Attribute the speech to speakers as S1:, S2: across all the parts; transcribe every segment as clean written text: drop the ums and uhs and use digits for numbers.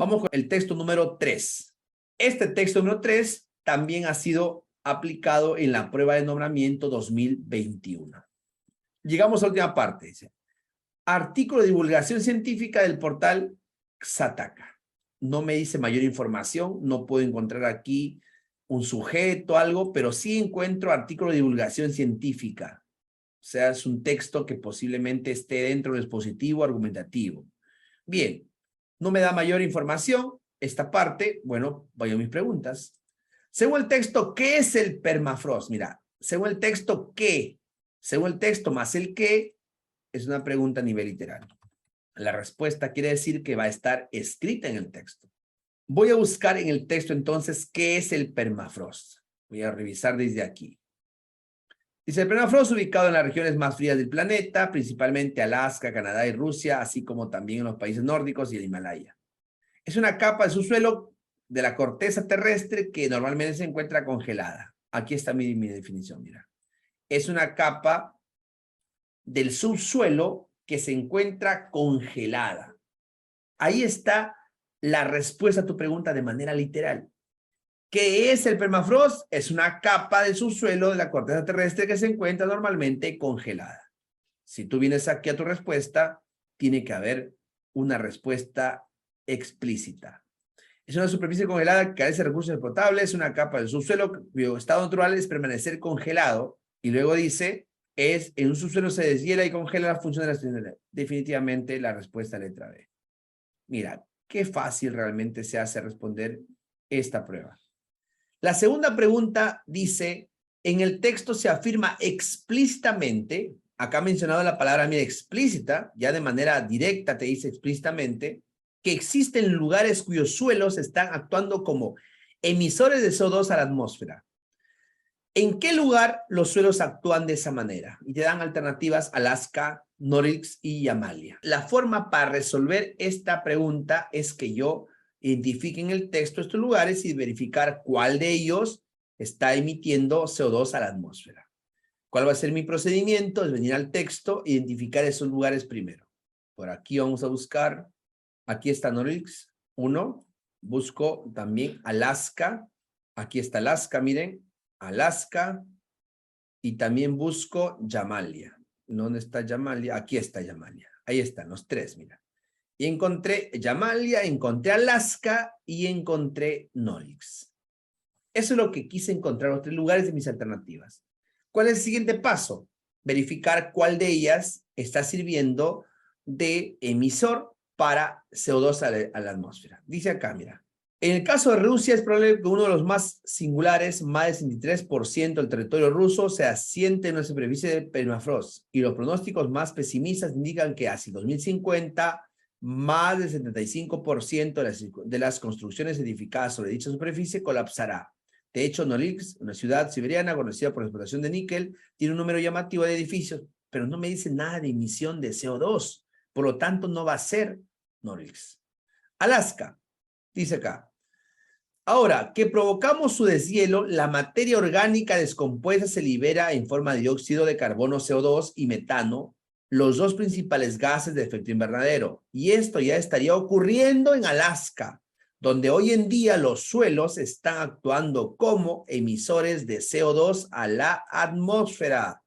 S1: Vamos con el texto número 3. Este texto número 3 también ha sido aplicado en la prueba de nombramiento 2021. Llegamos a la última parte. Dice, artículo de divulgación científica del portal Xataka. No me dice mayor información, no puedo encontrar aquí un sujeto, algo, pero sí encuentro artículo de divulgación científica. O sea, es un texto que posiblemente esté dentro del dispositivo argumentativo. Bien, no me da mayor información esta parte. Bueno, voy a mis preguntas. Según el texto, ¿qué es el permafrost? Mira, según el texto, ¿qué? Según el texto más el qué, es una pregunta a nivel literal. La respuesta quiere decir que va a estar escrita en el texto. Voy a buscar en el texto entonces qué es el permafrost. Voy a revisar desde aquí. Dice, el permafrost ubicado en las regiones más frías del planeta, principalmente Alaska, Canadá y Rusia, así como también en los países nórdicos y el Himalaya. Es una capa de subsuelo de la corteza terrestre que normalmente se encuentra congelada. Aquí está mi definición, mira. Es una capa del subsuelo que se encuentra congelada. Ahí está la respuesta a tu pregunta de manera literal. ¿Qué es el permafrost? Es una capa del subsuelo de la corteza terrestre que se encuentra normalmente congelada. Si tú vienes aquí a tu respuesta, tiene que haber una respuesta explícita. Es una superficie congelada que carece de recursos explotables, es una capa del subsuelo cuyo estado natural es permanecer congelado. Y luego dice, en un subsuelo se deshiela y congela la función de la estructura. Definitivamente la respuesta letra B. Mira, qué fácil realmente se hace responder esta prueba. La segunda pregunta dice, en el texto se afirma explícitamente, acá ha mencionado la palabra mira explícita, ya de manera directa te dice explícitamente, que existen lugares cuyos suelos están actuando como emisores de CO2 a la atmósfera. ¿En qué lugar los suelos actúan de esa manera? Y te dan alternativas Alaska, Norilsk y Yamalia. La forma para resolver esta pregunta es que yo identifique en el texto estos lugares y verificar cuál de ellos está emitiendo CO2 a la atmósfera. ¿Cuál va a ser mi procedimiento? Es venir al texto, identificar esos lugares primero. Por aquí vamos a buscar, aquí está Norilsk, 1. Busco también Alaska. Aquí está Alaska, miren. Alaska, y también busco Yamalia. ¿Dónde está Yamalia? Aquí está Yamalia. Ahí están los tres, mira. Y encontré Yamalia, encontré Alaska y encontré Norilsk. Eso es lo que quise encontrar, los tres lugares de mis alternativas. ¿Cuál es el siguiente paso? Verificar cuál de ellas está sirviendo de emisor para CO2 a la atmósfera. Dice acá, mira. En el caso de Rusia es probable que uno de los más singulares, más del 63% del territorio ruso, se asiente en una superficie de permafrost. Y los pronósticos más indican que hacia 2050, más del 75% de las construcciones edificadas sobre dicha superficie colapsará. De hecho, Norilsk, una ciudad siberiana conocida por la explotación de níquel, tiene un número llamativo de edificios, pero no me dice nada de emisión de CO2. Por lo tanto, no va a ser Norilsk. Alaska, dice acá. Ahora, que provocamos su deshielo, la materia orgánica descompuesta se libera en forma de dióxido de carbono, CO2 y metano, los dos principales gases de efecto invernadero. Y esto ya estaría ocurriendo en Alaska, donde hoy en día los suelos están actuando como emisores de CO2 a la atmósfera.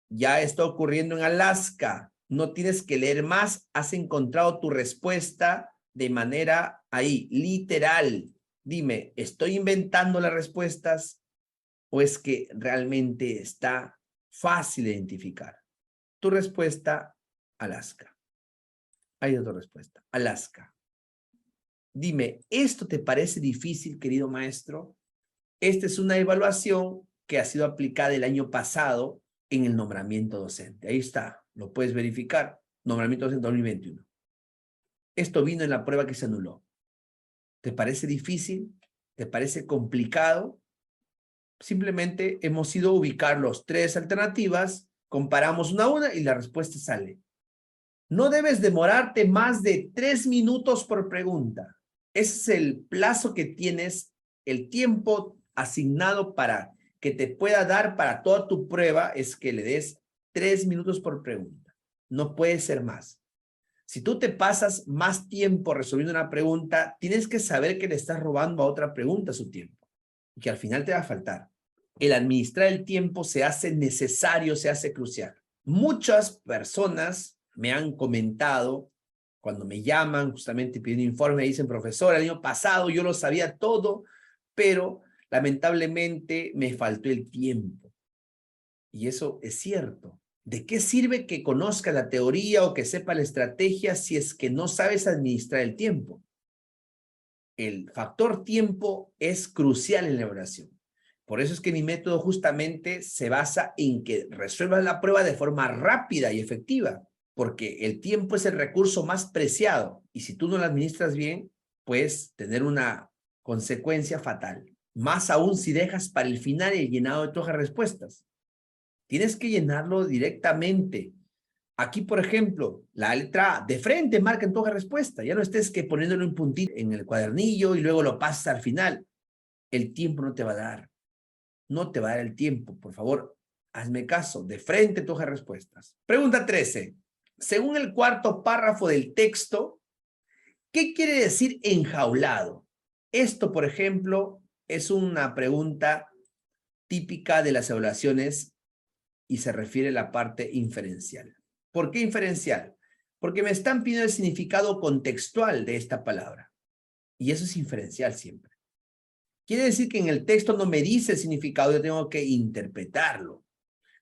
S1: Ya está ocurriendo en Alaska. No tienes que leer más. Has encontrado tu respuesta de manera ahí, literal. Dime, ¿estoy inventando las respuestas o es que realmente está fácil de identificar? Tu respuesta, Alaska. Hay otra respuesta, Alaska. Dime, ¿esto te parece difícil, querido maestro? Esta es una evaluación que ha sido aplicada el año pasado en el nombramiento docente. Ahí está, lo puedes verificar. Nombramiento docente 2021. Esto vino en la prueba que se anuló. ¿Te parece difícil? ¿Te parece complicado? Simplemente hemos ido a ubicar las tres alternativas, comparamos una a una y la respuesta sale. No debes demorarte más de 3 minutos por pregunta. Ese es el plazo que tienes, el tiempo asignado para que te pueda dar para toda tu prueba es que le des 3 minutos por pregunta. No puede ser más. Si tú te pasas más tiempo resolviendo una pregunta, tienes que saber que le estás robando a otra pregunta su tiempo y que al final te va a faltar. El administrar el tiempo se hace necesario, se hace crucial. Muchas personas me han comentado cuando me llaman justamente pidiendo informe, me dicen, profesor, el año pasado yo lo sabía todo, pero lamentablemente me faltó el tiempo. Y eso es cierto. ¿De qué sirve que conozca la teoría o que sepa la estrategia si es que no sabes administrar el tiempo? El factor tiempo es crucial en la evaluación. Por eso es que mi método justamente se basa en que resuelvas la prueba de forma rápida y efectiva, porque el tiempo es el recurso más preciado y si tú no lo administras bien, puedes tener una consecuencia fatal. Más aún si dejas para el final el llenado de tu hoja de respuestas. Tienes que llenarlo directamente. Aquí, por ejemplo, la letra A, de frente marca en tu hoja de respuesta. Ya no estés que poniéndole un puntito en el cuadernillo y luego lo pasas al final. El tiempo no te va a dar. No te va a dar el tiempo. Por favor, hazme caso. De frente tu hoja de respuestas. Pregunta 13. Según el cuarto párrafo del texto, ¿qué quiere decir enjaulado? Esto, por ejemplo, es una pregunta típica de las evaluaciones y se refiere a la parte inferencial. ¿Por qué inferencial? Porque me están pidiendo el significado contextual de esta palabra. Y eso es inferencial siempre. Quiere decir que en el texto no me dice el significado, yo tengo que interpretarlo.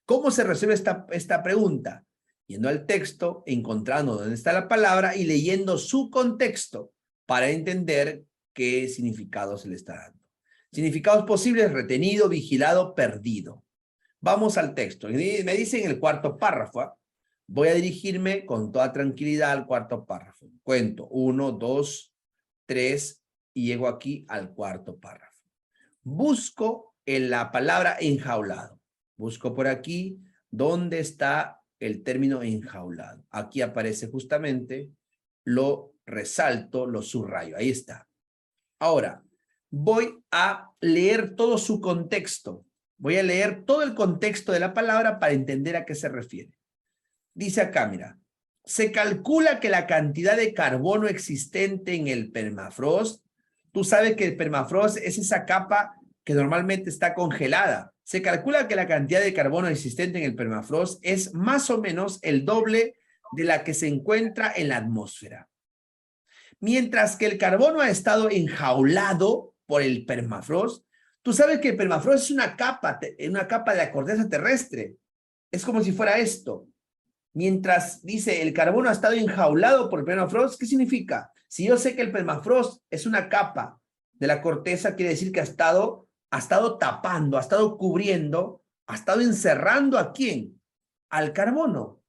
S1: ¿Cómo se resuelve esta pregunta? Yendo al texto, encontrando dónde está la palabra y leyendo su contexto para entender qué significado se le está dando. Significados posibles: retenido, vigilado, perdido. Vamos al texto. Me dice en el cuarto párrafo, ¿eh? Voy a dirigirme con toda tranquilidad al cuarto párrafo. Cuento 1, 2, 3 y llego aquí al cuarto párrafo. Busco en la palabra enjaulado. Busco por aquí dónde está el término enjaulado. Aquí aparece justamente, lo resalto, lo subrayo. Ahí está. Ahora, voy a leer todo su contexto. Voy a leer todo el contexto de la palabra para entender a qué se refiere. Dice acá, mira, se calcula que la cantidad de carbono existente en el permafrost, tú sabes que el permafrost es esa capa que normalmente está congelada. Se calcula que la cantidad de carbono existente en el permafrost es más o menos el doble de la que se encuentra en la atmósfera. Mientras que el carbono ha estado enjaulado por el permafrost, tú sabes que el permafrost es una capa de la corteza terrestre. Es como si fuera esto. Mientras dice el carbono ha estado enjaulado por el permafrost, ¿qué significa? Si yo sé que el permafrost es una capa de la corteza, quiere decir que ha estado tapando, ha estado cubriendo, ha estado encerrando ¿a quién? Al carbono,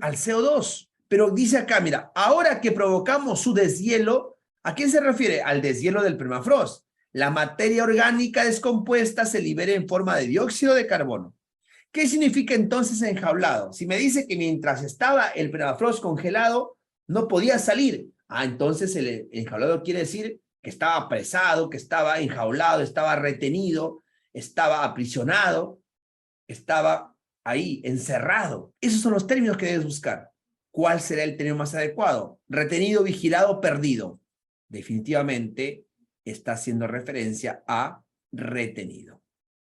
S1: al CO2. Pero dice acá, mira, ahora que provocamos su deshielo, ¿a quién se refiere? Al deshielo del permafrost. La materia orgánica descompuesta se libera en forma de dióxido de carbono. ¿Qué significa entonces enjaulado? Si me dice que mientras estaba el permafrost congelado, no podía salir. Entonces el enjaulado quiere decir que estaba apresado, que estaba enjaulado, estaba retenido, estaba aprisionado, estaba ahí, encerrado. Esos son los términos que debes buscar. ¿Cuál será el término más adecuado? Retenido, vigilado, perdido. Definitivamente está haciendo referencia a retenido.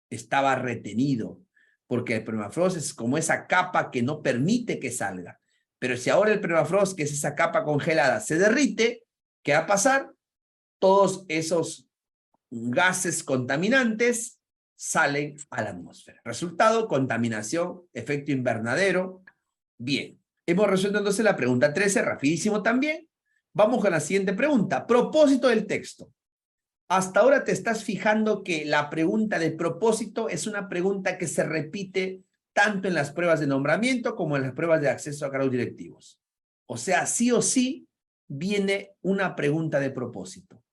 S1: Estaba retenido, porque el permafrost es como esa capa que no permite que salga. Pero si ahora el permafrost, que es esa capa congelada, se derrite, ¿qué va a pasar? Todos esos gases contaminantes salen a la atmósfera. Resultado, contaminación, efecto invernadero. Bien, hemos resuelto entonces la pregunta 13, rapidísimo también. Vamos con la siguiente pregunta. Propósito del texto. Hasta ahora te estás fijando que la pregunta de propósito es una pregunta que se repite tanto en las pruebas de nombramiento como en las pruebas de acceso a cargos directivos. O sea, sí o sí viene una pregunta de propósito.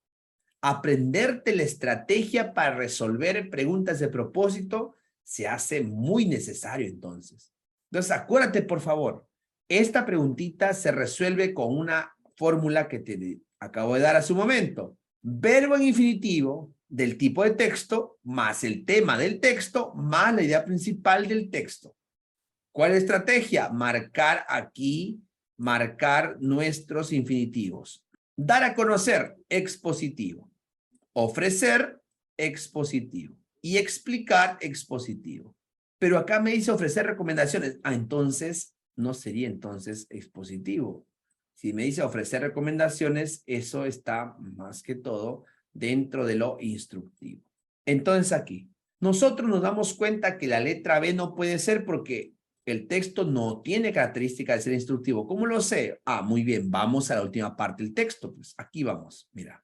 S1: Aprenderte la estrategia para resolver preguntas de propósito se hace muy necesario entonces. Entonces, acuérdate, por favor, esta preguntita se resuelve con una fórmula que te acabo de dar hace un momento. Verbo en infinitivo del tipo de texto más el tema del texto más la idea principal del texto. ¿Cuál es la estrategia? Marcar aquí marcar nuestros infinitivos. Dar a conocer, expositivo. Ofrecer, expositivo. Y explicar, expositivo. Pero acá me dice ofrecer recomendaciones. Entonces, no sería entonces expositivo. Si me dice ofrecer recomendaciones, eso está más que todo dentro de lo instructivo. Entonces aquí, nosotros nos damos cuenta que la letra B no puede ser porque el texto no tiene característica de ser instructivo. ¿Cómo lo sé? Muy bien, vamos a la última parte del texto. Pues aquí vamos, mira.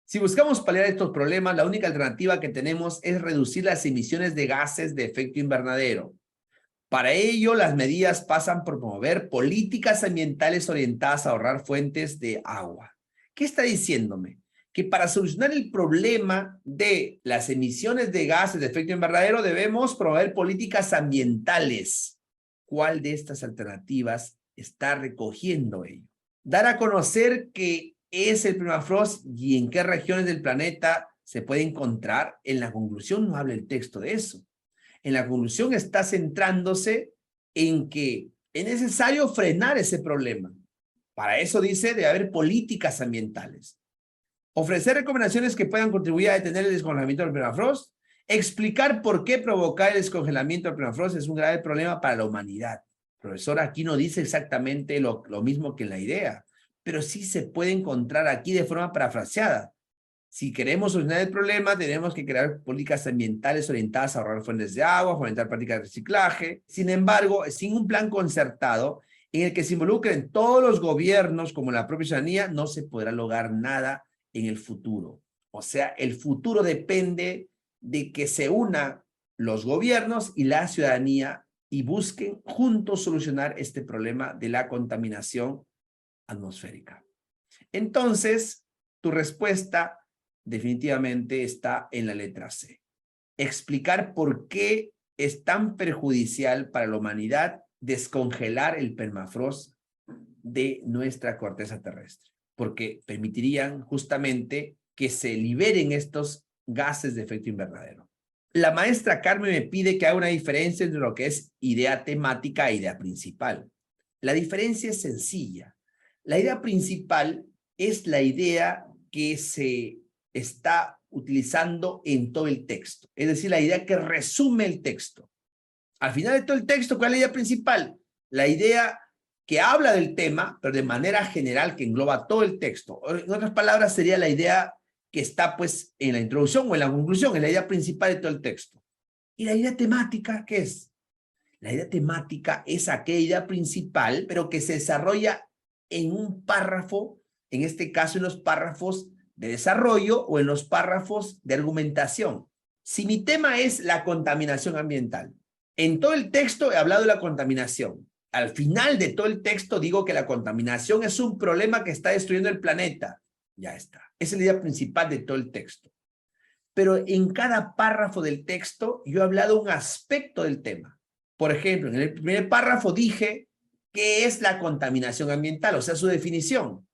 S1: Si buscamos paliar estos problemas, la única alternativa que tenemos es reducir las emisiones de gases de efecto invernadero. Para ello, las medidas pasan por promover políticas ambientales orientadas a ahorrar fuentes de agua. ¿Qué está diciéndome? Que para solucionar el problema de las emisiones de gases de efecto invernadero debemos promover políticas ambientales. ¿Cuál de estas alternativas está recogiendo ello? Dar a conocer qué es el permafrost y en qué regiones del planeta se puede encontrar. En la conclusión no habla el texto de eso. En la conclusión está centrándose en que es necesario frenar ese problema. Para eso dice debe haber políticas ambientales. Ofrecer recomendaciones que puedan contribuir a detener el descongelamiento del permafrost. Explicar por qué provocar el descongelamiento del permafrost es un grave problema para la humanidad. Profesor, aquí no dice exactamente lo mismo que en la idea, pero sí se puede encontrar aquí de forma parafraseada. Si queremos solucionar el problema, tenemos que crear políticas ambientales orientadas a ahorrar fuentes de agua, fomentar prácticas de reciclaje. Sin embargo, sin un plan concertado en el que se involucren todos los gobiernos como la propia ciudadanía, no se podrá lograr nada en el futuro. O sea, el futuro depende de que se unan los gobiernos y la ciudadanía y busquen juntos solucionar este problema de la contaminación atmosférica. Entonces, tu respuesta definitivamente está en la letra C. Explicar por qué es tan perjudicial para la humanidad descongelar el permafrost de nuestra corteza terrestre, porque permitirían justamente que se liberen estos gases de efecto invernadero. La maestra Carmen me pide que haga una diferencia entre lo que es idea temática e idea principal. La diferencia es sencilla. La idea principal es la idea que se está utilizando en todo el texto, es decir, la idea que resume el texto. Al final de todo el texto, ¿cuál es la idea principal? La idea que habla del tema, pero de manera general, que engloba todo el texto. En otras palabras, sería la idea que está pues en la introducción o en la conclusión, en la idea principal de todo el texto. ¿Y la idea temática qué es? La idea temática es aquella idea principal, pero que se desarrolla en un párrafo, en este caso en los párrafos de desarrollo o en los párrafos de argumentación. Si mi tema es la contaminación ambiental, en todo el texto he hablado de la contaminación. Al final de todo el texto digo que la contaminación es un problema que está destruyendo el planeta. Ya está. Esa es la idea principal de todo el texto. Pero en cada párrafo del texto yo he hablado un aspecto del tema. Por ejemplo, en el primer párrafo dije qué es la contaminación ambiental, o sea, su definición.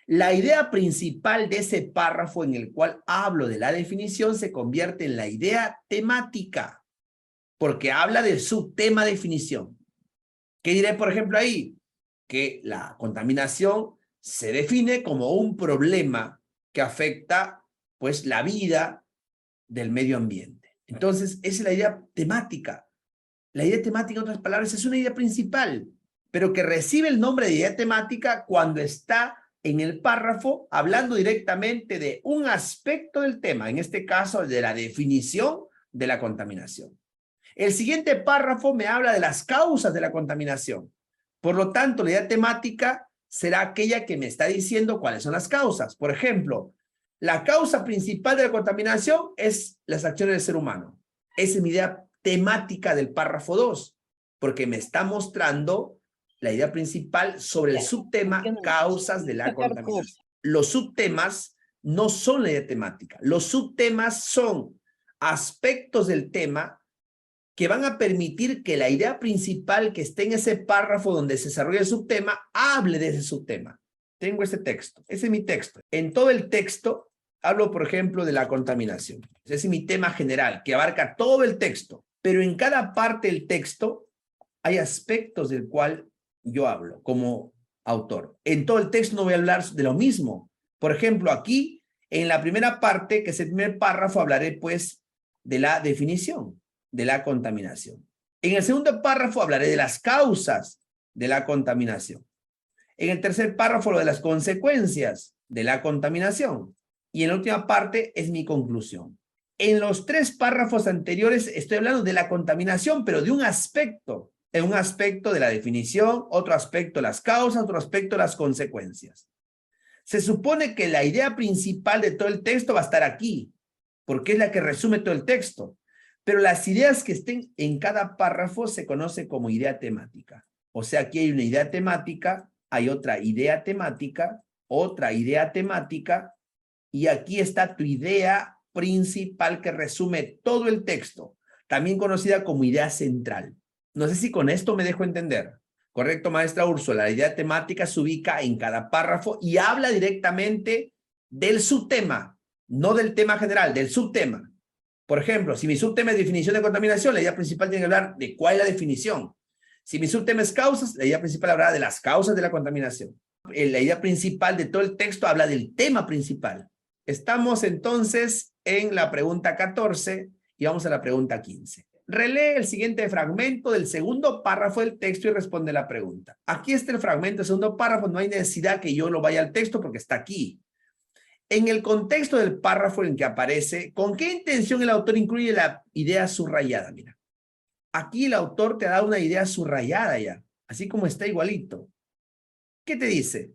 S1: La idea principal de ese párrafo en el cual hablo de la definición se convierte en la idea temática, porque habla del subtema definición. ¿Qué diré, por ejemplo, ahí? Que la contaminación se define como un problema que afecta, pues, la vida del medio ambiente. Entonces, esa es la idea temática. La idea temática, en otras palabras, es una idea principal, pero que recibe el nombre de idea temática cuando está en el párrafo hablando directamente de un aspecto del tema, en este caso de la definición de la contaminación. El siguiente párrafo me habla de las causas de la contaminación. Por lo tanto, la idea temática será aquella que me está diciendo cuáles son las causas. Por ejemplo, la causa principal de la contaminación es las acciones del ser humano. Esa es mi idea temática del párrafo 2, porque me está mostrando la idea principal sobre el subtema causas de la contaminación. Los subtemas no son la idea temática. Los subtemas son aspectos del tema que van a permitir que la idea principal que esté en ese párrafo donde se desarrolla el subtema, hable de ese subtema. Tengo este texto, ese es mi texto. En todo el texto hablo, por ejemplo, de la contaminación. Ese es mi tema general, que abarca todo el texto. Pero en cada parte del texto hay aspectos del cual yo hablo, como autor. En todo el texto no voy a hablar de lo mismo. Por ejemplo, aquí, en la primera parte, que es el primer párrafo, hablaré pues de la definición de la contaminación. En el segundo párrafo hablaré de las causas de la contaminación. En el tercer párrafo lo de las consecuencias de la contaminación. Y en la última parte es mi conclusión. En los 3 párrafos anteriores estoy hablando de la contaminación, pero de un aspecto. En un aspecto de la definición, otro aspecto las causas, otro aspecto las consecuencias. Se supone que la idea principal de todo el texto va a estar aquí, porque es la que resume todo el texto. Pero las ideas que estén en cada párrafo se conoce como idea temática. O sea, aquí hay una idea temática, hay otra idea temática, y aquí está tu idea principal que resume todo el texto, también conocida como idea central. No sé si con esto me dejo entender. ¿Correcto, maestra Úrsula? La idea temática se ubica en cada párrafo y habla directamente del subtema, no del tema general, del subtema. Por ejemplo, si mi subtema es definición de contaminación, la idea principal tiene que hablar de cuál es la definición. Si mi subtema es causas, la idea principal hablará de las causas de la contaminación. La idea principal de todo el texto habla del tema principal. Estamos entonces en la pregunta 14 y vamos a la pregunta 15. Relee el siguiente fragmento del segundo párrafo del texto y responde la pregunta. Aquí está el fragmento del segundo párrafo, no hay necesidad que yo lo vaya al texto porque está aquí. En el contexto del párrafo en que aparece, ¿con qué intención el autor incluye la idea subrayada? Mira, aquí el autor te da una idea subrayada ya, así como está igualito. ¿Qué te dice?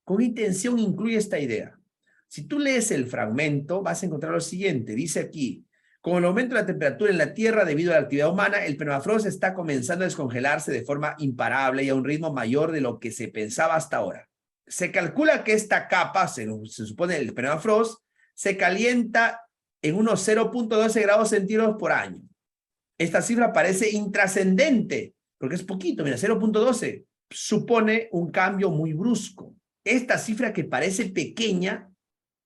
S1: ¿Con qué intención incluye esta idea? Si tú lees el fragmento, vas a encontrar lo siguiente. Dice aquí, con el aumento de la temperatura en la Tierra debido a la actividad humana, el permafrost está comenzando a descongelarse de forma imparable y a un ritmo mayor de lo que se pensaba hasta ahora. Se calcula que esta capa, se supone el permafrost, se calienta en unos 0.12 grados centígrados por año. Esta cifra parece intrascendente, porque es poquito, mira, 0.12 supone un cambio muy brusco. Esta cifra que parece pequeña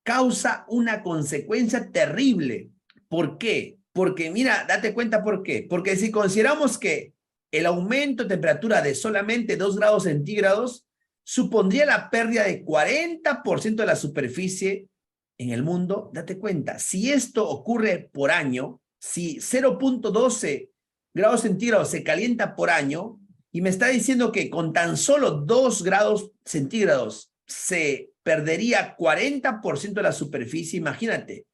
S1: causa una consecuencia terrible. ¿Por qué? Porque, mira, date cuenta por qué. Porque si consideramos que el aumento de temperatura de solamente 2 grados centígrados supondría la pérdida de 40% de la superficie en el mundo, date cuenta, si esto ocurre por año, si 0.12 grados centígrados se calienta por año, y me está diciendo que con tan solo 2 grados centígrados se perdería 40% de la superficie, imagínate,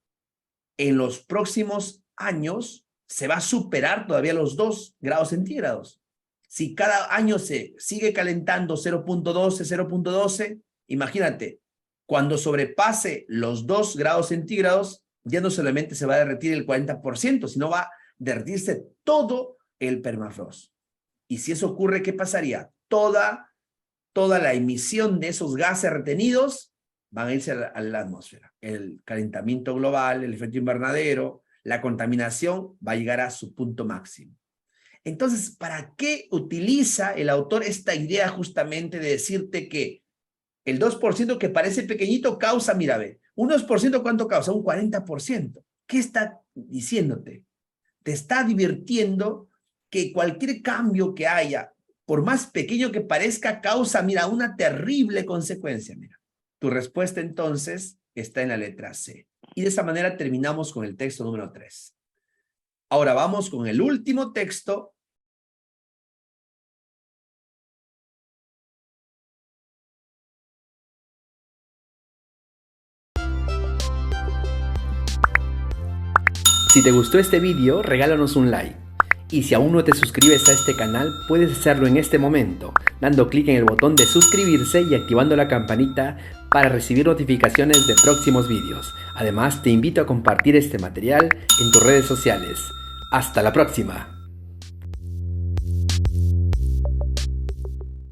S1: en los próximos años se va a superar todavía los 2 grados centígrados. Si cada año se sigue calentando 0.12, imagínate, cuando sobrepase los 2 grados centígrados, ya no solamente se va a derretir el 40%, sino va a derretirse todo el permafrost. Y si eso ocurre, ¿qué pasaría? Toda la emisión de esos gases retenidos van a irse a la atmósfera. El calentamiento global, el efecto invernadero, la contaminación va a llegar a su punto máximo. Entonces, ¿para qué utiliza el autor esta idea justamente de decirte que el 2% que parece pequeñito causa, mira, ve, un 2% ¿cuánto causa? Un 40%. ¿Qué está diciéndote? Te está advirtiendo que cualquier cambio que haya, por más pequeño que parezca, causa, mira, una terrible consecuencia, mira. Tu respuesta entonces está en la letra C. Y de esa manera terminamos con el texto número 3. Ahora vamos con el último texto.
S2: Si te gustó este vídeo, regálanos un like. Y si aún no te suscribes a este canal, puedes hacerlo en este momento, dando clic en el botón de suscribirse y activando la campanita para recibir notificaciones de próximos vídeos. Además, te invito a compartir este material en tus redes sociales. ¡Hasta la próxima!